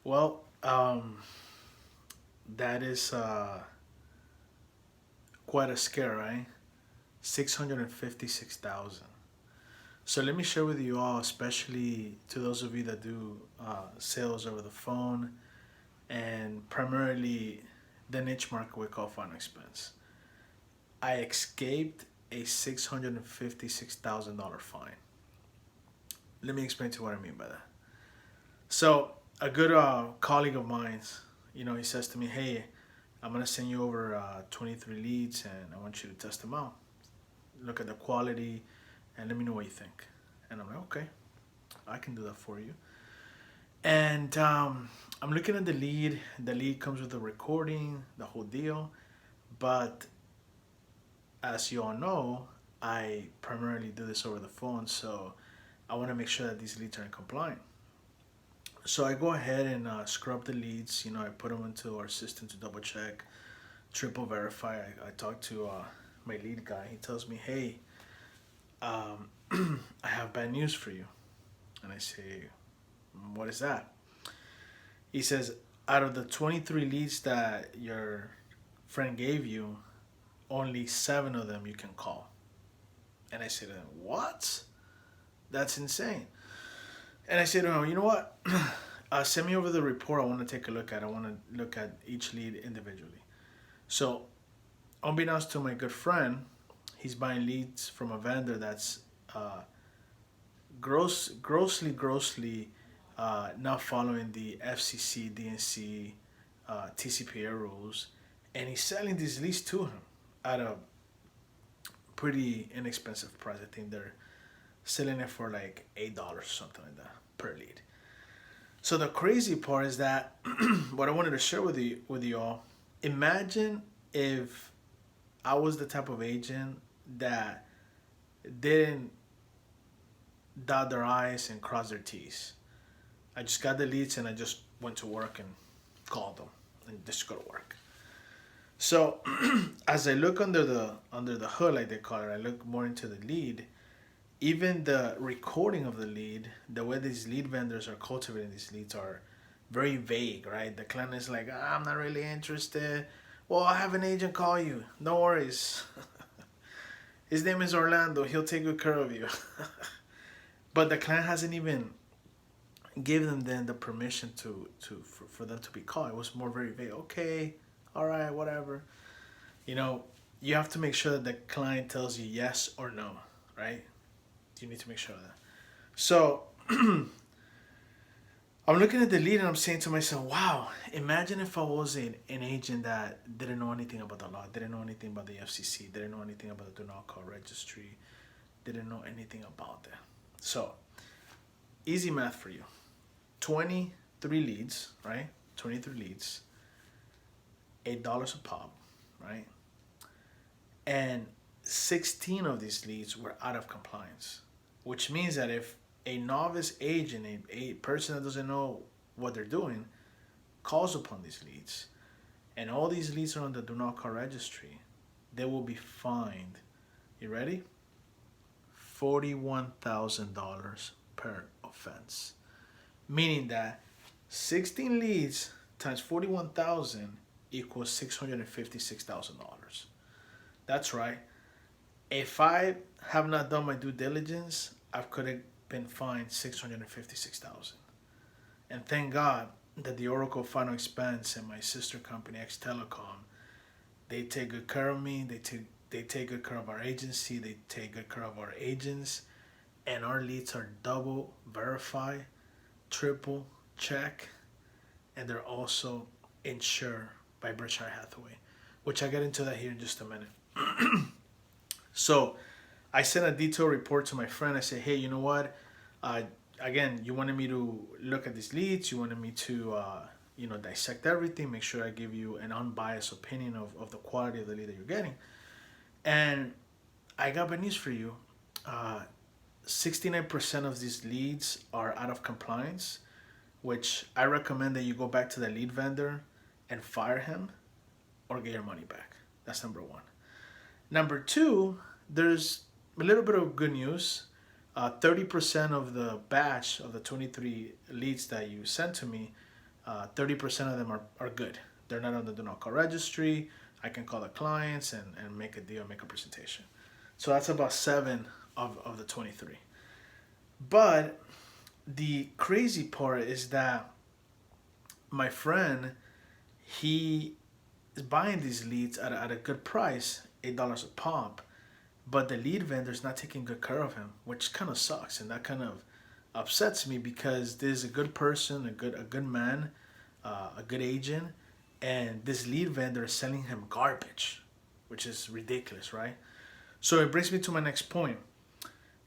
Well, that is quite a scare, right? 656,000. So let me share with you all, especially to those of you that do sales over the phone and primarily the niche market we call final expense. I escaped a $656,000 fine. Let me explain to you what I mean by that. So a good colleague of mine, he says to me, "Hey, I'm gonna send you over 23 leads, and I want you to test them out. Look at the quality, and let me know what you think." And I'm like, "Okay, I can do that for you." And I'm looking at the lead. The lead comes with a recording, the whole deal. But as you all know, I primarily do this over the phone, so I want to make sure that these leads are in compliant. So I go ahead and scrub the leads. I put them into our system to double check, triple verify. I talk to my lead guy. He tells me, "Hey, um, I have bad news for you." And I say, "What is that?" He says, "Out of the 23 leads that your friend gave you, only 7 of them you can call." And I said, "What? That's insane." And I said to him, "You know what? Send me over the report. I want to take a look at. I want to look at each lead individually." So, unbeknownst to my good friend, he's buying leads from a vendor that's grossly not following the FCC, DNC, TCPA rules, and he's selling these leads to him at a pretty inexpensive price. I think they're selling it for like $8 or something like that per lead. So the crazy part is that what I wanted to share with you all. Imagine if I was the type of agent that didn't dot their I's and cross their T's. I just got the leads and I just went to work and called them and just go to work. So as I look under the hood, like they call it, I look more into the lead. Even the recording of the lead, the way these lead vendors are cultivating these leads are very vague, right? The client is like, "I'm not really interested. Well, I have an agent call you. No worries. His name is Orlando. He'll take good care of you." But the client hasn't even given them then the permission for them to be called. It was more very vague. "Okay, all right, whatever." You know, you have to make sure that the client tells you yes or no, right? You need to make sure of that. So I'm looking at the lead and I'm saying to myself, "Wow, imagine if I was an agent that didn't know anything about the law, didn't know anything about the FCC, didn't know anything about the Do Not Call registry, didn't know anything about that." So, easy math for you. 23 leads, right? 23 leads, $8 a pop, right? And 16 of these leads were out of compliance, which means that if a novice agent, a person that doesn't know what they're doing, calls upon these leads, and all these leads are on the Do Not Call registry, they will be fined. You ready? $41,000 per offense. Meaning that 16 leads times 41,000 equals $656,000. That's right. If I have not done my due diligence, I could have been fined 656,000. And thank God that the Oracle Final Expense and my sister company X Telecom, they take good care of me. They take good care of our agency. They take good care of our agents, and our leads are double verified, triple check, and they're also insured by Berkshire Hathaway, which I get into that here in just a minute. So I sent a detailed report to my friend. I said, "Hey, you know what? Uh, Again, you wanted me to look at these leads. You wanted me to, dissect everything, make sure I give you an unbiased opinion of the quality of the lead that you're getting. And I got bad news for you. 69% of these leads are out of compliance, which I recommend that you go back to the lead vendor and fire him or get your money back. That's number one. Number two, there's a little bit of good news. 30% of the batch of the 23 leads that you sent to me, 30% of them are good. They're not on the do not call registry. I can call the clients and make a deal, make a presentation. So that's about 7 of the 23. But the crazy part is that my friend, he is buying these leads at a good price, $8 a pop, but the lead vendor is not taking good care of him, which kind of sucks, and that kind of upsets me because this is a good person, a good man, a good agent, and this lead vendor is selling him garbage, which is ridiculous, right? So it brings me to my next point.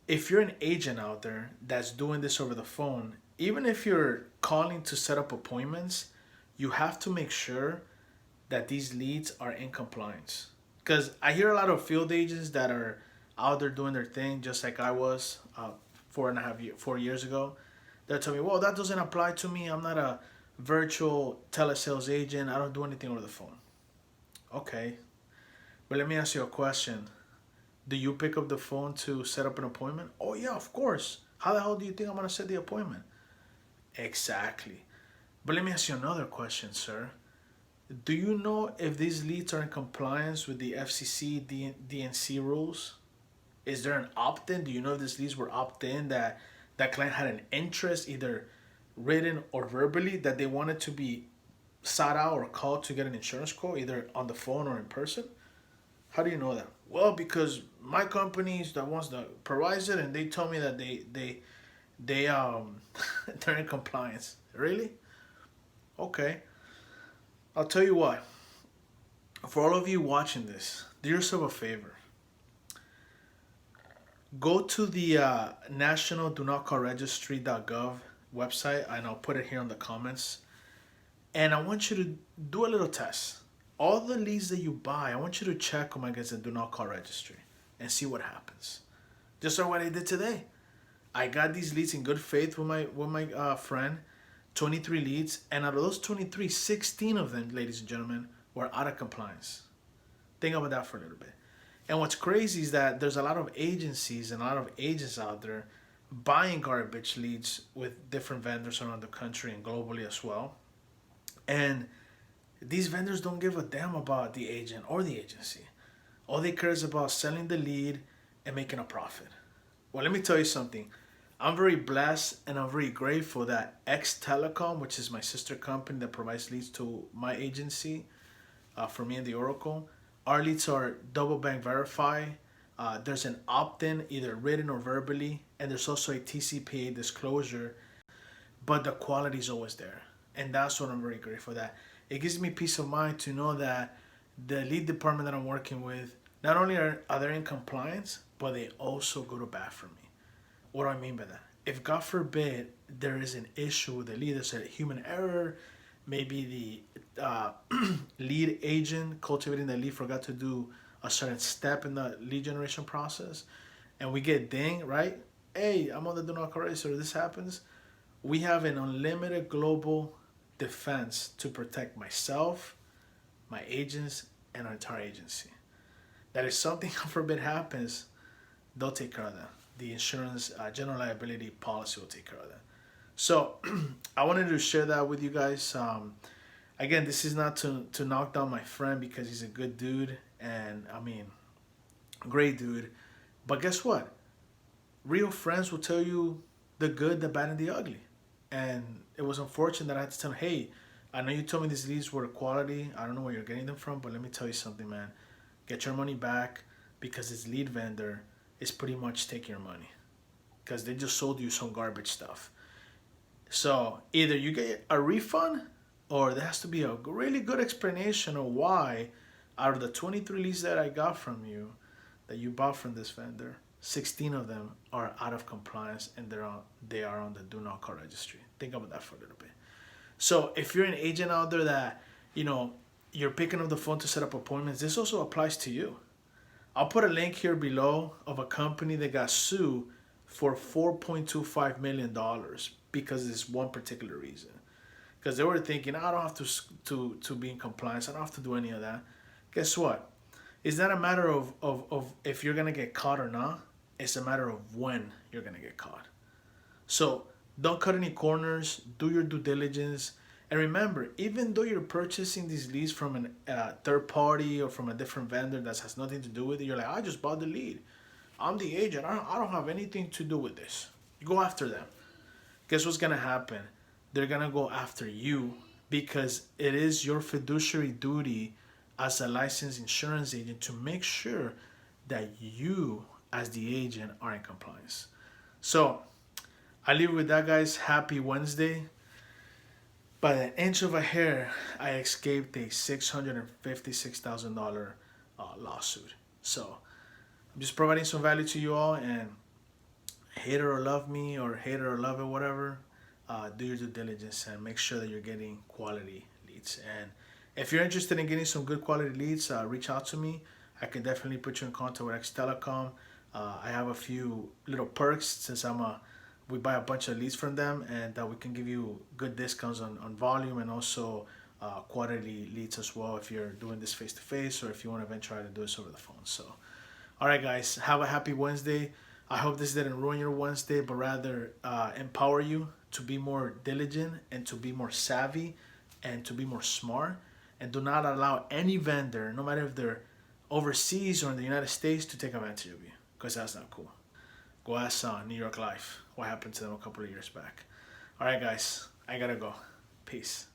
If you're an agent out there that's doing this over the phone, even if you're calling to set up appointments, you have to make sure that these leads are in compliance. Because I hear a lot of field agents that are out there doing their thing, just like I was 4 years ago. They're telling me, well, that doesn't apply to me. I'm not a virtual telesales agent. I don't do anything over the phone. Okay, but let me ask you a question. Do you pick up the phone to set up an appointment? Oh, yeah, of course. How the hell do you think I'm going to set the appointment? Exactly. But let me ask you another question, sir. Do you know if these leads are in compliance with the FCC DNC rules? Is there an opt-in? Do you know if these leads were opt-in, that that client had an interest, either written or verbally, that they wanted to be sought out or called to get an insurance quote, either on the phone or in person? How do you know that? Well, because my company is the ones that provides it, and they told me that they they're in compliance. Really? Okay. I'll tell you what. For all of you watching this, do yourself a favor. Go to the National Do Not Call Registry.gov website, and I'll put it here in the comments. And I want you to do a little test. All the leads that you buy, I want you to check them against the Do Not Call Registry and see what happens. Just like what I did today. I got these leads in good faith with my friend, 23 leads, and out of those 23, 16 of them, ladies and gentlemen, were out of compliance. Think about that for a little bit. And what's crazy is that there's a lot of agencies and a lot of agents out there buying garbage leads with different vendors around the country and globally as well. And these vendors don't give a damn about the agent or the agency. All they care is about selling the lead and making a profit. Well, let me tell you something. I'm very blessed and I'm very grateful that X Telecom, which is my sister company that provides leads to my agency, for me and the Oracle, our leads are double bank verify. There's an opt-in, either written or verbally, and there's also a TCPA disclosure, but the quality is always there. And that's what I'm very grateful for. That it gives me peace of mind to know that the lead department that I'm working with, not only are they in compliance, but they also go to bat for me. What do I mean by that? If God forbid there is an issue with the lead, there's a human error, maybe the lead agent cultivating the lead forgot to do a certain step in the lead generation process, and we get dinged, right? Hey, I'm on the do not call register, this happens. We have an unlimited global defense to protect myself, my agents, and our entire agency. That if something, God forbid, happens, they'll take care of that. The insurance general liability policy will take care of that. So I wanted to share that with you guys. Again, this is not to knock down my friend because he's a good dude and I mean, great dude. But guess what? Real friends will tell you the good, the bad, and the ugly. And it was unfortunate that I had to tell him, hey, I know you told me these leads were quality. I don't know where you're getting them from, but let me tell you something, man. Get your money back because this lead vendor is pretty much taking your money because they just sold you some garbage stuff. So either you get a refund or there has to be a really good explanation of why out of the 23 leads that I got from you that you bought from this vendor, 16 of them are out of compliance and they are on the do not call registry. Think about that for a little bit. So if you're an agent out there that, you're picking up the phone to set up appointments, this also applies to you. I'll put a link here below of a company that got sued for $4.25 million because of this one particular reason. Because they were thinking, I don't have to be in compliance. I don't have to do any of that. Guess what? It's not a matter of if you're going to get caught or not. It's a matter of when you're going to get caught. So don't cut any corners. Do your due diligence. And remember, even though you're purchasing these leads from a third party or from a different vendor that has nothing to do with it, you're like, I just bought the lead. I'm the agent. I don't have anything to do with this. You go after them. Guess what's going to happen? They're going to go after you because it is your fiduciary duty as a licensed insurance agent to make sure that you, as the agent, are in compliance. So, I leave you with that, guys. Happy Wednesday. By an inch of a hair, I escaped a $656,000 lawsuit. So, I'm just providing some value to you all, and hate it or love me, or hate it or love it, whatever, do your due diligence and make sure that you're getting quality leads. And if you're interested in getting some good quality leads, reach out to me. I can definitely put you in contact with X Telecom. I have a few little perks since we buy a bunch of leads from them, and we can give you good discounts on volume and also quality leads as well if you're doing this face to face, or if you want to eventually do this over the phone. So, all right, guys, have a happy Wednesday. I hope this didn't ruin your Wednesday, but rather empower you to be more diligent and to be more savvy and to be more smart. And do not allow any vendor, no matter if they're overseas or in the United States, to take advantage of you, because that's not cool. Go ask New York Life what happened to them a couple of years back. All right, guys, I gotta go. Peace.